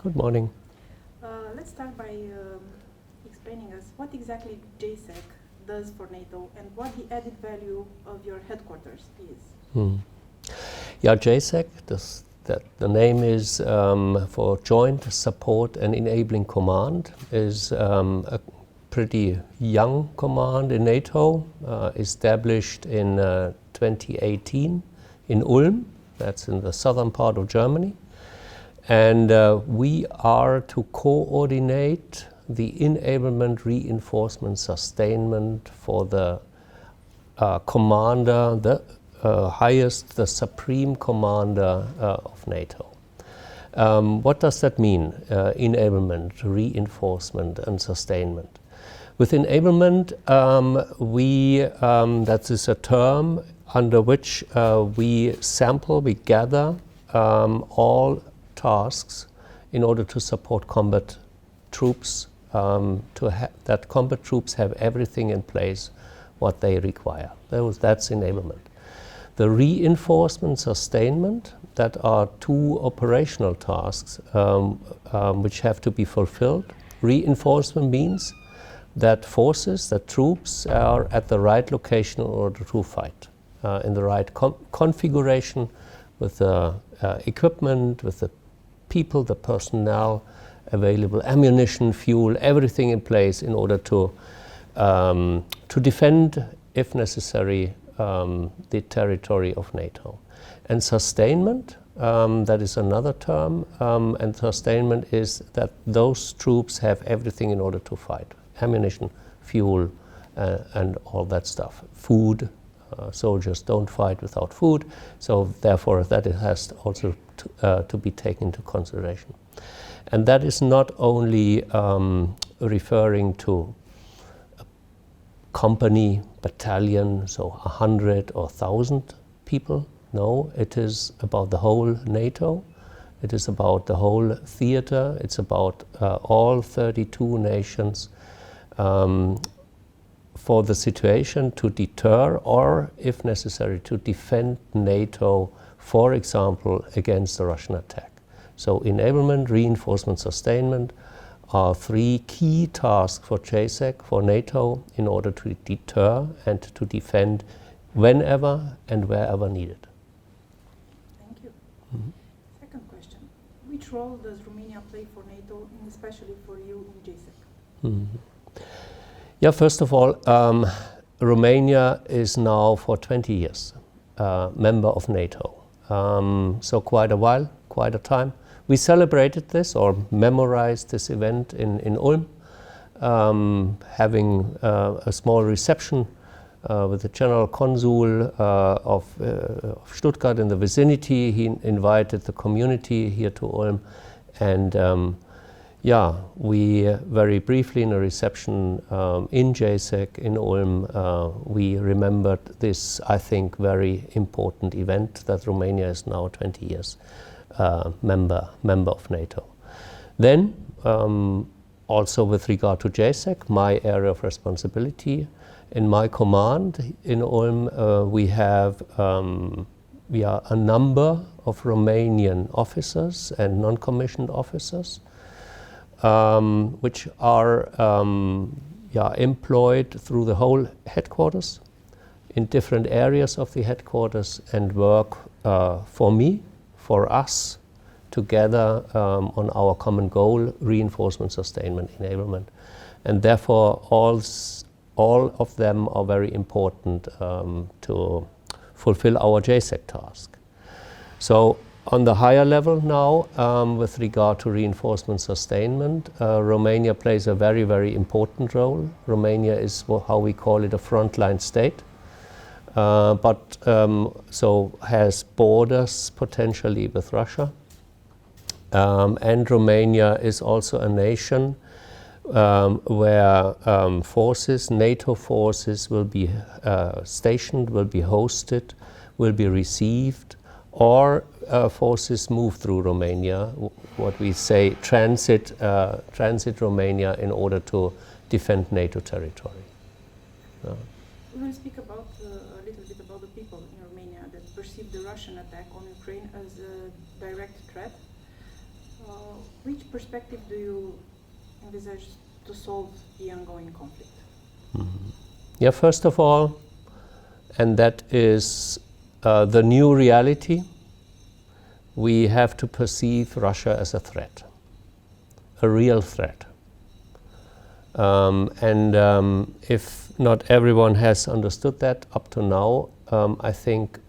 Good morning. Let's start by explaining us what exactly JSEC does for NATO and what the added value of your headquarters is. Yeah, JSEC, the name is for Joint Support and Enabling Command, is a pretty young command in NATO, established in 2018 in Ulm, that's in the southern part of Germany. And we are to coordinate the enablement, reinforcement, sustainment for the commander, the highest, the supreme commander of NATO. What does that mean? Enablement, reinforcement, and sustainment. With enablement, that is a term under which we sample, we gather all tasks in order to support combat troops, that combat troops have everything in place what they require. That's enablement. The reinforcement, sustainment, that are two operational tasks which have to be fulfilled. Reinforcement means that forces, that troops are at the right location in order to fight, in the right configuration, with the equipment, with the people, the personnel available, ammunition, fuel, everything in place in order to defend, if necessary, the territory of NATO. And sustainment, that is another term, and sustainment is that those troops have everything in order to fight. Ammunition, fuel, and all that stuff. Food, soldiers don't fight without food, so therefore that it has also to be taken into consideration. And that is not only referring to a company, battalion, so 100 or 1,000 people. No, it is about the whole NATO. It is about the whole theater. It's about all 32 nations for the situation to deter or, if necessary, to defend NATO, for example, against the Russian attack. So enablement, reinforcement, sustainment are three key tasks for JSEC, for NATO, in order to deter and to defend whenever and wherever needed. Thank you. Second question. Which role does Romania play for NATO, and especially for you in JSEC? Yeah, first of all, Romania is now for 20 years member of NATO. So quite a while, quite a time. We celebrated this or memorized this event in Ulm, having a small reception with the General Consul of Stuttgart in the vicinity. He invited the community here to Ulm, and yeah, we very briefly in a reception in JSEC in Ulm, we remembered this, I think, very important event that Romania is now 20 years member of NATO. Then, also with regard to JSEC, my area of responsibility, in my command in Ulm, we have a number of Romanian officers and non-commissioned officers which are employed through the whole headquarters in different areas of the headquarters and work for me, for us, together on our common goal, reinforcement, sustainment, enablement. And therefore all of them are very important to fulfill our JSEC task. So on the higher level now, with regard to reinforcement sustainment, Romania plays a very, very important role. Romania is how we call it a frontline state, but so has borders potentially with Russia. And Romania is also a nation where forces, NATO forces, will be stationed, will be hosted, will be received, or forces move through Romania, what we say transit Romania in order to defend NATO territory. We will speak about a little bit about the people in Romania that perceive the Russian attack on Ukraine as a direct threat. Which perspective do you envisage to solve the ongoing conflict? Yeah, first of all, and that is the new reality, we have to perceive Russia as a threat, a real threat. If not everyone has understood that up to now, I think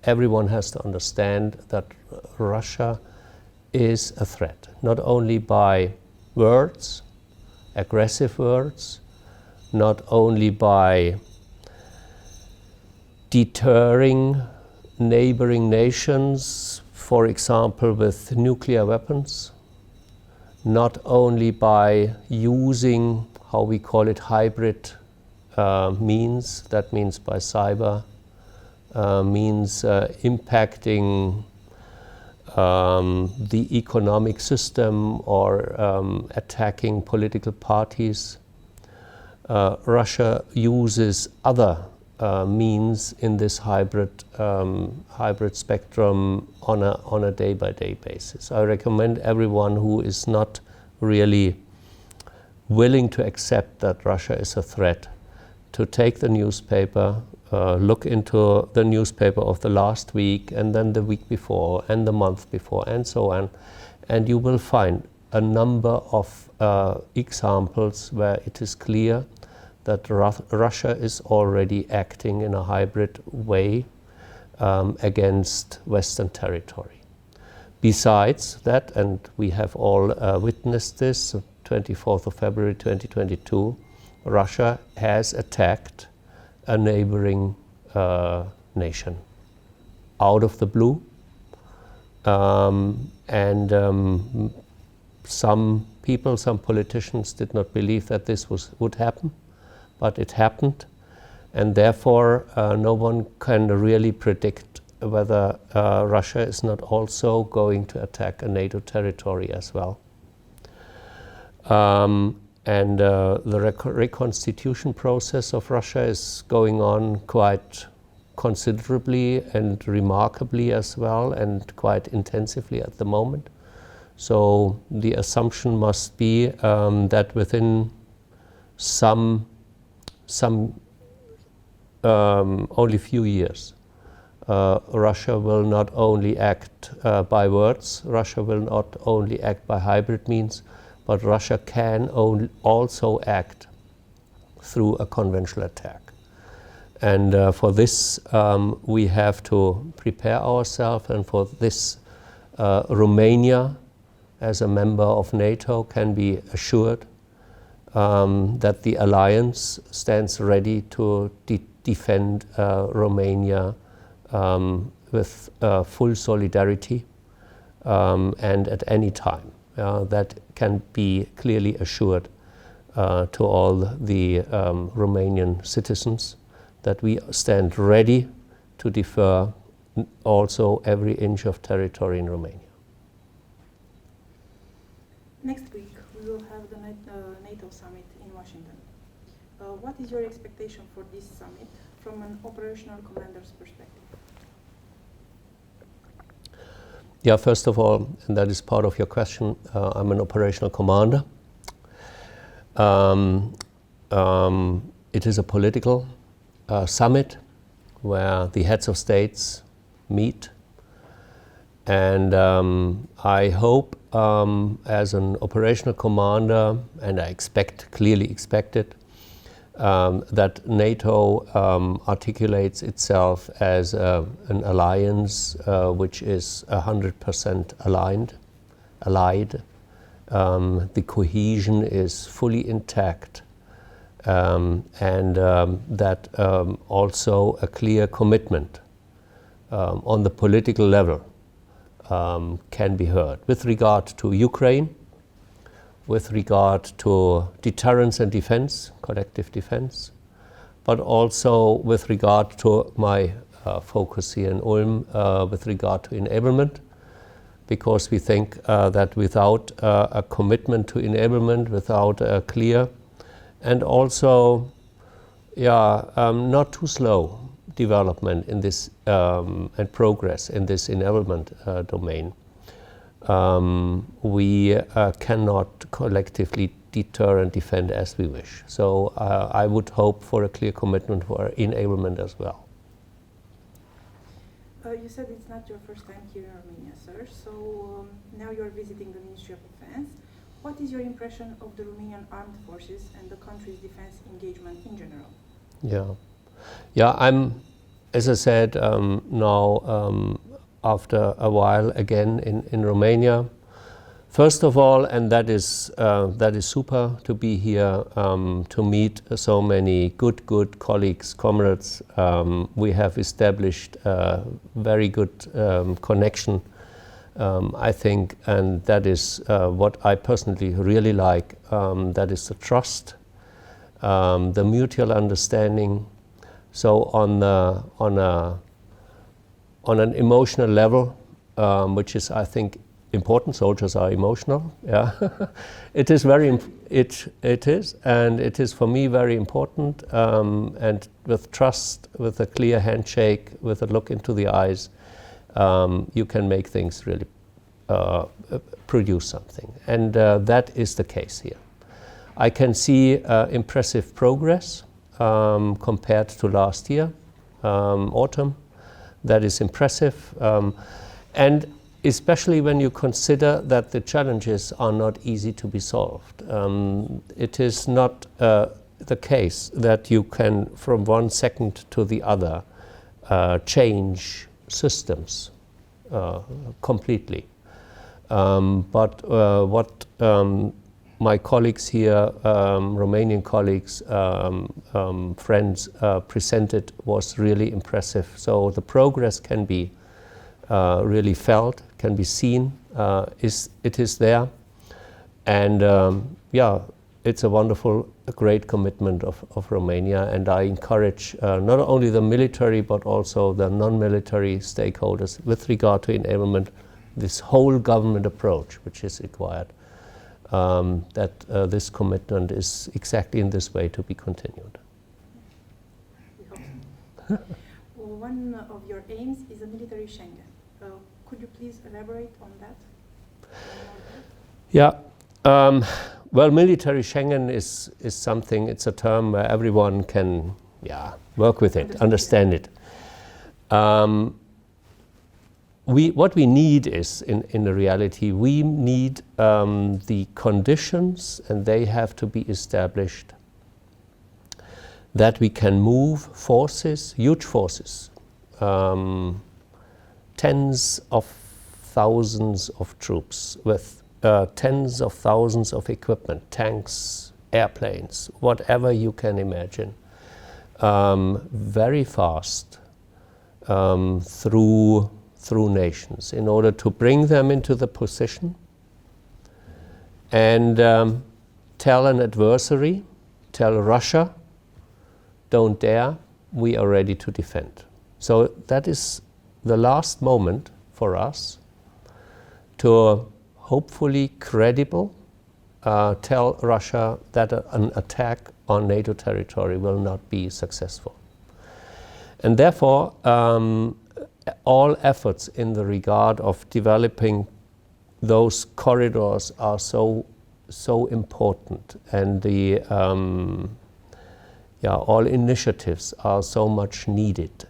everyone has to understand that Russia is a threat, not only by words, aggressive words, not only by deterring neighboring nations, for example, with nuclear weapons, not only by using, how we call it, hybrid means, that means by cyber, means impacting the economic system or attacking political parties. Russia uses other means in this hybrid spectrum on a day-by-day basis. I recommend everyone who is not really willing to accept that Russia is a threat to take the newspaper, look into the newspaper of the last week and then the week before and the month before and so on, and you will find a number of examples where it is clear that Russia is already acting in a hybrid way against Western territory. Besides that, and we have all witnessed this, 24th of February 2022, Russia has attacked a neighboring nation out of the blue. Some people, some politicians did not believe that this would happen, but it happened, and therefore no one can really predict whether Russia is not also going to attack a NATO territory as well. The reconstitution process of Russia is going on quite considerably and remarkably as well, and quite intensively at the moment. So the assumption must be that within some only few years, Russia will not only act by words, Russia will not only act by hybrid means, but Russia can also act through a conventional attack. And for this, we have to prepare ourselves, and for this, Romania, as a member of NATO, can be assured that the alliance stands ready to defend Romania with full solidarity and at any time. That can be clearly assured to all the Romanian citizens, that we stand ready to defer also every inch of territory in Romania. Next week, we will have the NATO Summit in Washington. What is your expectation for this summit from an operational commander's perspective? Yeah, first of all, and that is part of your question, I'm an operational commander. It is a political summit where the heads of states meet, and I hope as an operational commander, and I clearly expect it, that NATO articulates itself as an alliance which is 100% allied. The cohesion is fully intact, and that also a clear commitment on the political level can be heard with regard to Ukraine, with regard to deterrence and defense, collective defense, but also with regard to my focus here in Ulm, with regard to enablement, because we think that without a commitment to enablement, without a clear and also not too slow development in this and progress in this enablement domain, we cannot collectively deter and defend as we wish. So I would hope for a clear commitment for enablement as well. You said it's not your first time here in Romania, sir. So now you're visiting the Ministry of Defense. What is your impression of the Romanian armed forces and the country's defense engagement in general? Yeah, I'm, as I said, now after a while again in Romania. First of all, and that is super to be here, to meet so many good colleagues, comrades. We have established a very good connection, I think, and that is what I personally really like. That is the trust, the mutual understanding. So on an emotional level, which is, I think, important. Soldiers are emotional. Yeah, it is very. It is, and it is for me very important. And with trust, with a clear handshake, with a look into the eyes, you can make things really produce something. And that is the case here. I can see impressive progress compared to last year, autumn. That is impressive, and especially when you consider that the challenges are not easy to be solved. It is not the case that you can, from one second to the other, change systems completely. But what my colleagues here, Romanian colleagues, friends, presented was really impressive. So the progress can be really felt, can be seen, it is there. And yeah, it's a wonderful, a great commitment of Romania, and I encourage not only the military but also the non-military stakeholders with regard to enablement, this whole government approach which is required, that this commitment is exactly in this way to be continued. We hope so. Well, one of your aims is a military Schengen. Could you please elaborate on that? Yeah. Well, military Schengen is something, it's a term where everyone can work with it, understand it. What we need is, in the reality, we need the conditions, and they have to be established, that we can move forces, huge forces, tens of thousands of troops with tens of thousands of equipment, tanks, airplanes, whatever you can imagine, very fast through nations in order to bring them into the position and tell an adversary, tell Russia, don't dare, we are ready to defend. So that is the last moment for us to hopefully credible tell Russia that an attack on NATO territory will not be successful. And therefore, all efforts in the regard of developing those corridors are so important, and the all initiatives are so much needed.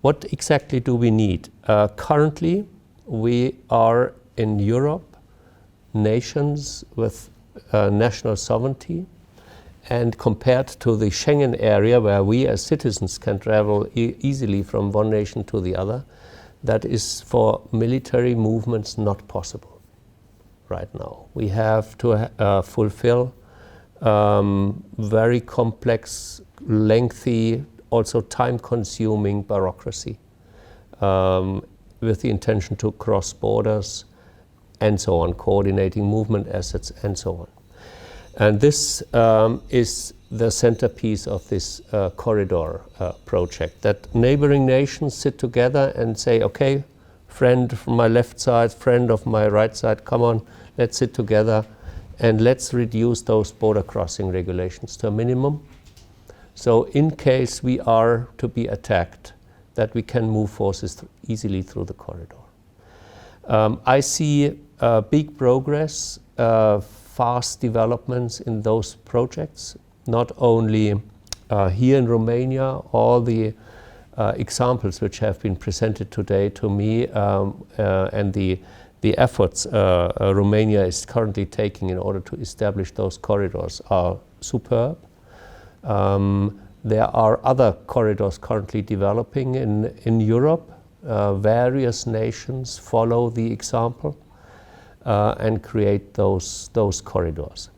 What exactly do we need? Currently, we are in Europe nations with national sovereignty, and compared to the Schengen area, where we as citizens can travel easily from one nation to the other, that is for military movements not possible right now. We have to fulfill very complex, lengthy, also time-consuming bureaucracy with the intention to cross borders and so on, coordinating movement assets and so on. And this is the centerpiece of this corridor project, that neighboring nations sit together and say, okay, friend from my left side, friend of my right side, come on, let's sit together and let's reduce those border crossing regulations to a minimum. So in case we are to be attacked, that we can move forces easily through the corridor. I see big progress, fast developments in those projects, not only here in Romania. All the examples which have been presented today to me and the efforts Romania is currently taking in order to establish those corridors are superb. There are other corridors currently developing in Europe. Various nations follow the example and create those corridors.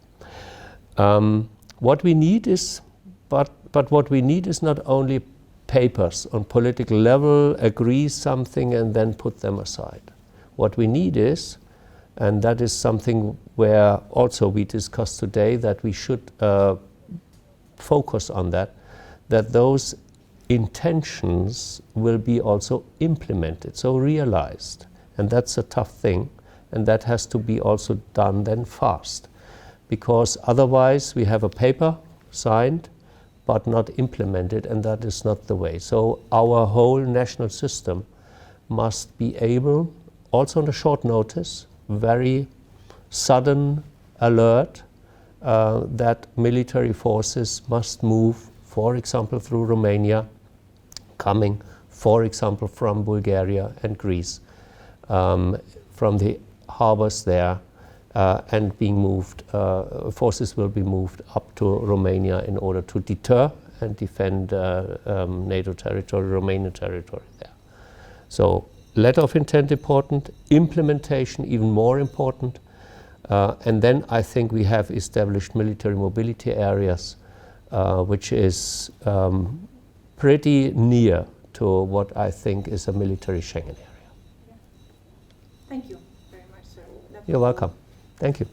What we need is, but what we need is not only papers on political level, agree something and then put them aside. What we need is, and that is something where also we discussed today, that we should focus on that those intentions will be also implemented, so realized. And that's a tough thing, and that has to be also done then fast. Because otherwise we have a paper signed, but not implemented, and that is not the way. So our whole national system must be able, also on a short notice, very sudden alert, that military forces must move, for example, through Romania, coming, for example, from Bulgaria and Greece, from the harbors there, and being moved, forces will be moved up to Romania in order to deter and defend NATO territory, Romanian territory there. So, letter of intent important, implementation even more important, and then I think we have established military mobility areas, which is pretty near to what I think is a military Schengen area. Yeah. Thank you very much, sir. You're welcome. Thank you.